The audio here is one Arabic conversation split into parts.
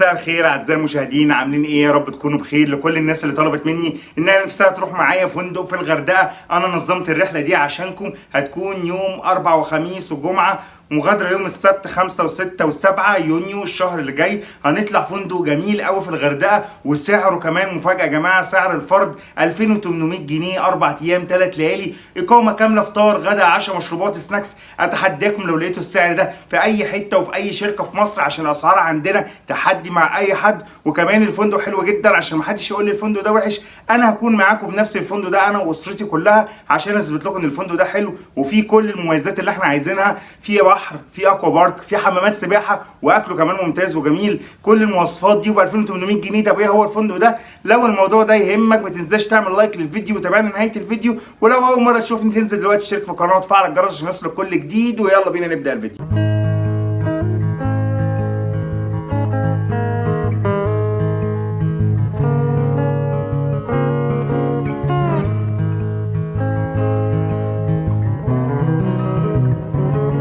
مساء الخير اعزائي المشاهدين، عاملين ايه؟ يا رب تكونوا بخير. لكل الناس اللي طلبت مني انها نفسها تروح معايا فندق في الغردقه، انا نظمت الرحله دي عشانكم. هتكون يوم 4 وخميس وجمعه، مغادرة يوم السبت 5 و6 و7 يونيو الشهر اللي جاي. هنطلع فندق جميل قوي في الغردقه، وسعره كمان مفاجاه يا جماعه. سعر الفرد 2800 جنيه، 4 ايام 3 ليالي، اقامه كامله، فطار غدا عشاء مشروبات سناكس. اتحداكم لو لقيتوا السعر ده في اي حته وفي اي شركه في مصر، عشان الاسعار عندنا تحدي مع اي حد. وكمان الفندق حلو جدا، عشان محدش يقول لي الفندق ده وحش. انا هكون معاكم بنفس الفندق ده انا واسرتي كلها، عشان اثبت لكم ان الفندق ده حلو وفيه كل المميزات اللي احنا عايزينها. فيه بحر، في اكوا بارك، في حمامات سباحه، واكله كمان ممتاز وجميل. كل المواصفات دي ب 2800 جنيه. طب ايه هو الفندق ده؟ لو الموضوع ده يهمك ما تنساش تعمل لايك للفيديو وتابعنا لنهايه الفيديو. ولو اول مره تشوفني تنزل دلوقتي تشترك في القناه وتفعل الجرس عشان يوصلك كل جديد. ويلا بينا نبدا الفيديو.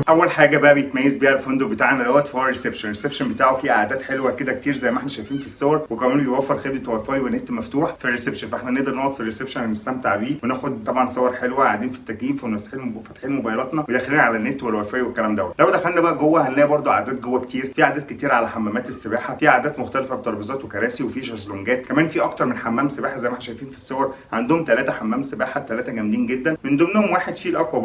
اول حاجه بقى بيتميز بيها الفندق بتاعنا دوت، فهو الريسبشن بتاعه فيه قعدات حلوه كده كتير زي ما احنا شايفين في الصور، وكمان بيوفر خدمه واي فاي ونت مفتوح في الريسبشن، فاحنا نقدر نقعد في الريسبشن ونستمتع بيه وناخد طبعا صور حلوه قاعدين في التكييف فاتحين موبايلاتنا وداخلين على النت والواي فاي والكلام دوت. لو دخلنا بقى جوه هنلاقي برده قعدات جوه كتير، في قعدات كتير على حمامات السباحه، في قعدات مختلفه بترابيزات وكراسي، وفي شезлونجات، كمان في اكتر من حمام سباحه زي ما احنا شايفين في الصور. عندهم 3 حمام سباحه، 3 جامدين جدا، من ضمنهم واحد فيه الاكوا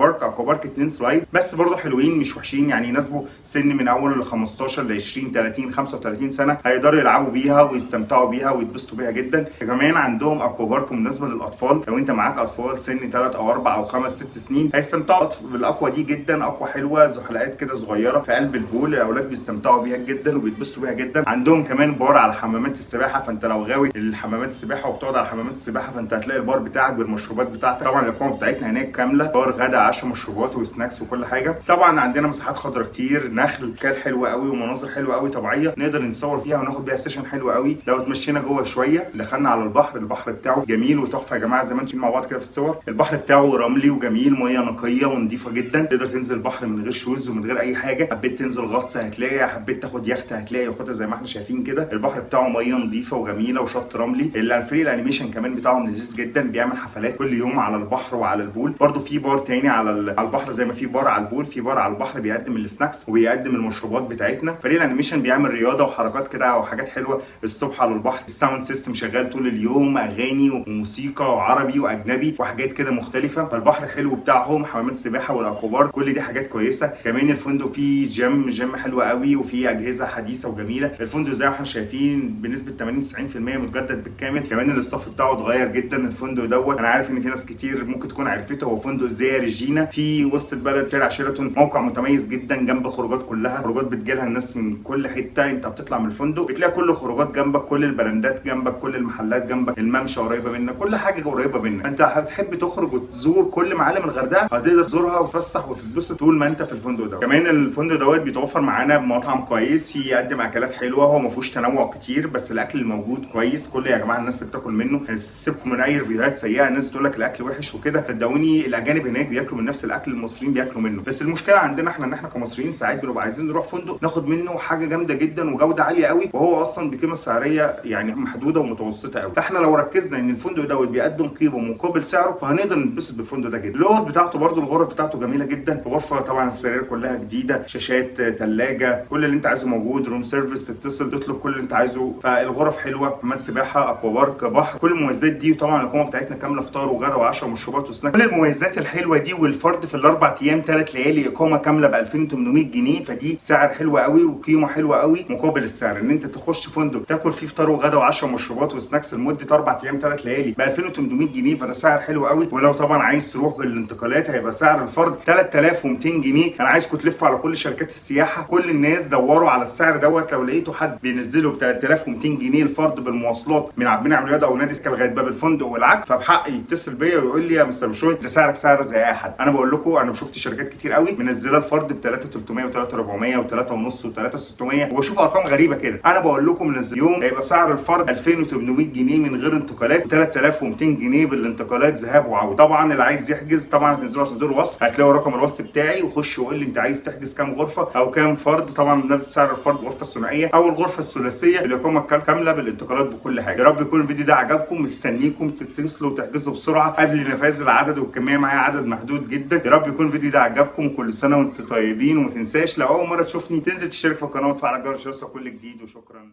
بارك 2 سلايد، بس برده حلوين مش وحشين، يعني يناسبوا سن من اول ل 15 ل 20 30 35 سنه، هيقدروا يلعبوا بيها ويستمتعوا بيها ويتبسطوا بيها جدا. كمان عندهم اكوا بارك مناسبه للاطفال، لو انت معاك اطفال سن 3 او 4 او 5 6 سنين هيستمتعوا بالاكوا دي جدا. اكوا حلوه، زحلقات كده صغيره في قلب البول، الاولاد بيستمتعوا بيها جدا وبيتبسطوا بيها جدا. عندهم كمان بار على حمامات السباحه، فانت لو غاوي الحمامات السباحه وبتقعد على حمامات السباحه فانت هتلاقي البار بتاعك بالمشروبات بتاعتك. طبعا الاقامه بتاعتنا هناك كامله، بار غدا عشاء مشروبات وسناكس وكل حاجه. طبعا عندنا مساحات خضراء كتير، نخل كال حلوه قوي ومناظر حلوه قوي طبيعيه نقدر نتصور فيها وناخد بيها سيشن حلوه قوي. لو اتمشينا جوه شويه دخلنا على البحر بتاعه جميل وتحفه يا جماعه زي ما انتم مع بعض كده في الصور. البحر بتاعه رملي وجميل، ميه نقيه ونظيفه جدا، تقدر تنزل البحر من غير شوز ومن غير اي حاجه. حبيت تنزل غطس هتلاقي، حبيت تاخد يخت هتلاقي، وخدها زي ما احنا شايفين كده. البحر بتاعه ميه نظيفه وجميله وشط رملي. الفريق الانيميشن كمان بتاعهم لذيذ جدا، بيعمل حفلات كل يوم على البحر وعلى البول. برده في بار تاني على البحر، زي ما في بار على البول في بار على البحر بيقدم السناكس وبيقدم المشروبات بتاعتنا. فريق الانيميشن بيعمل رياضه وحركات كده وحاجات حلوه الصبح على البحر. الساوند سيستم شغال طول اليوم، اغاني وموسيقى وعربي واجنبي وحاجات كده مختلفه. فالبحر حلو بتاعهم، حمامات السباحه والاكوبار كل دي حاجات كويسه. كمان الفندق فيه جيم حلو قوي، وفيه اجهزه حديثه وجميله. الفندق زي ما احنا شايفين بنسبه 80 90% متجدد بالكامل. كمان الاستاف بتاعه اتغير جدا. الفندق دوت انا عارف ان في ناس كتير ممكن تكون عرفته، هو فندق زي ريجينا في وسط البلد شارع شيراتون، موقع متميز جدا جنب الخروجات كلها. خروجات بتجيلها الناس من كل حته، انت بتطلع من الفندق بتلاقي كل الخروجات جنبك، كل البراندات جنبك، كل المحلات جنبك، الممشى قريبه منك، كل حاجه قريبه منك. انت هتحب تخرج وتزور كل معالم الغردقه هتقدر تزورها وتفسح وتتبسط طول ما انت في الفندق ده. كمان الفندق دوت بيتوفر معانا بمطعم كويس يقدم اكلات حلوه، هو ما فيهوش تنوع كتير بس الاكل الموجود كويس. كل يا جماعه الناس اللي بتاكل منه سيبكم من اي ريفيوهات سيئه، الناس بتقول لك الاكل وحش وكده، صدقوني الاجانب هناك بياكلوا من نفس الاكل المصريين بياكلوا منه. بس المشكله عندنا احنا ان احنا كمصريين ساعات بنبقى عايزين نروح فندق ناخد منه حاجه جامده جدا وجوده عاليه قوي، وهو اصلا بقيمه سعريه يعني محدوده ومتوسطه قوي. فاحنا لو ركزنا ان الفندق دوت بيقدم قيمه مقابل سعره فهنقدر نتبسط بالفندق ده جدا. الاوض بتاعته برده الغرف بتاعته جميله جدا. الغرفه طبعا السرير كلها جديده، شاشات، ثلاجه، كل اللي انت عايزه موجود، روم سيرفيس، تتصل تطلب كل اللي انت عايزه. فالغرف حلوه، حمامات سباحه، اكوا بارك، بحر، كل المميزات دي. وطبعا الاقامه بتاعتنا كامله، فطار وغدا وعشاء ومشروبات وسناك، كل المميزات الحلوه دي. والفرد في الاربع ايام 3 ليالي اقامه كامله ب 2800 جنيه، فدي سعر حلو قوي وقيمه حلوه قوي مقابل السعر. ان انت تخش فندق تاكل فيه فطار وغدا وعشاء ومشروبات وسناكس لمده 4 ايام 3 ليالي ب 2800 جنيه، فده سعر حلو قوي. ولو طبعا عايز تروح بالانتقالات هيبقى سعر الفرد 3200 جنيه. انا عايزكم تلفوا على كل شركات السياحه، كل الناس دوروا على السعر دوت. لو لقيتوا حد بينزله ب 3200 جنيه الفرد بالمواصلات من عبد المنعم رياضه او نادي سكه لغايه باب الفندق والعكس، فبحق يتصل بيا ويقول لي يا مستر بشوي ده سعرك سعر زي اي حد. انا بقول لكم انا شفت شركات كتير قوي منزله الفرد الفرد ب 3300 و3400 و3 ونص و3 600 وبشوف ارقام غريبه كده. انا بقول لكم نزل يوم هيبقى سعر الفرد 2800 جنيه من غير انتقالات و3200 جنيه بالانتقالات ذهاب وعوده. طبعا اللي عايز يحجز طبعا هتنزلوا على صندوق الوصف هتلاقوا رقم الوصف بتاعي، وخش وقول لي انت عايز تحجز كام غرفه او كام فرد. طبعا نفس سعر الفرد الغرفه الثنائيه او الغرفه الثلاثيه الاقامه كامله بالانتقالات بكل حاجه. يا رب يكون الفيديو ده عجبكم، مستنيكم تتصلوا وتحجزوا بسرعه قبل نفاذ العدد والكميه، معايا عدد محدود جدا. يا رب يكون الفيديو ده عجبكم، كل سنه وانتم طيبين. وما تنساش لو اول مره تشوفني تنزل تشترك في القناه وتفعل جرس الاشعارات كل جديد. وشكرا.